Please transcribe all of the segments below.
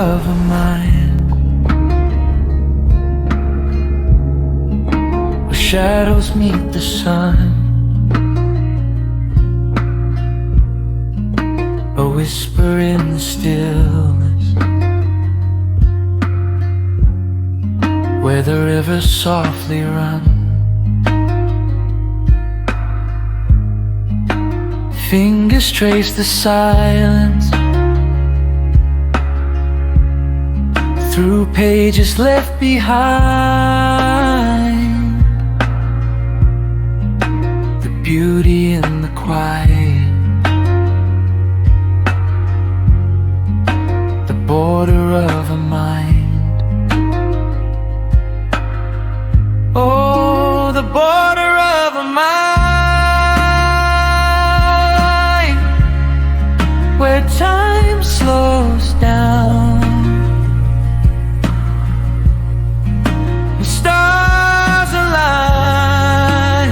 of a mind, where shadows meet the sun, a whisper in the stillness, where the rivers softly run. Fingers trace the silence through pages left behind. The beauty in the quiet, the border of a mind. Oh, the border of a mind, where time slows down, the stars align,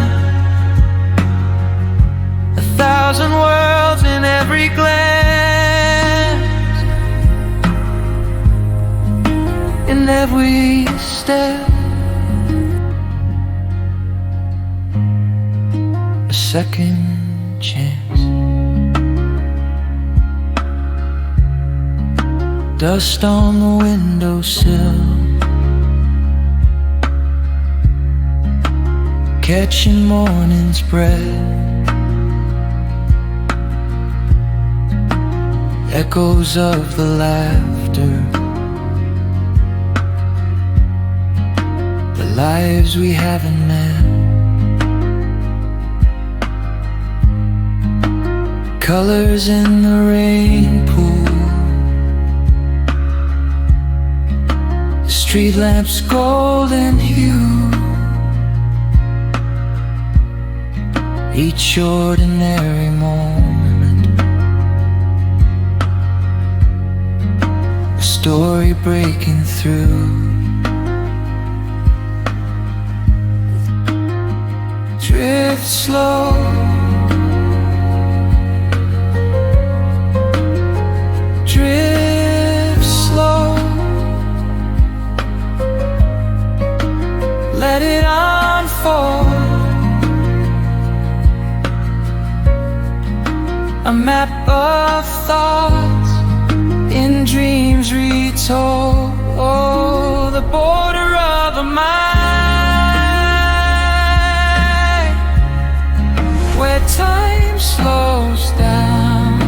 1,000 worlds in every glance, in every step, a second chance. Dust on the windowsill, catching morning's breath, echoes of the laughter, the lives we haven't met, colors in the rain pool, street lamps golden hue, each ordinary moment, a story breaking through. Drift slow, drift slow, let it unfold, a map of thoughts in dreams retold. Oh, the border of a mind, where time slows down,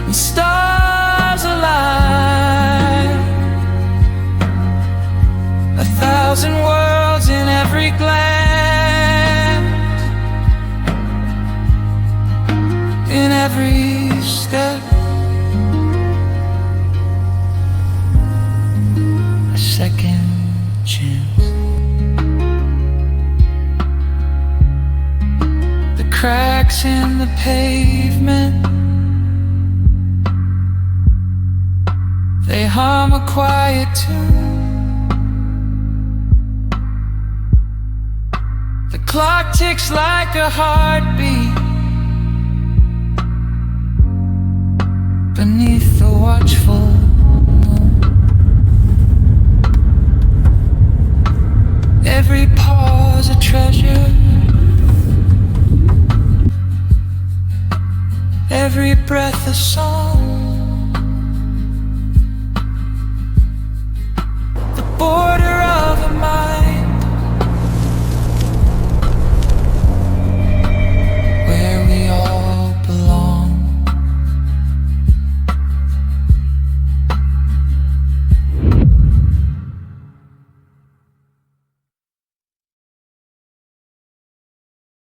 and stars align, 1,000 worlds in every glance, in every step, a second chance. The cracks in the pavement, they hum a quiet tune. The clock ticks like a heartbeat beneath the watchful moon. Every pause a treasure, every breath a song. The border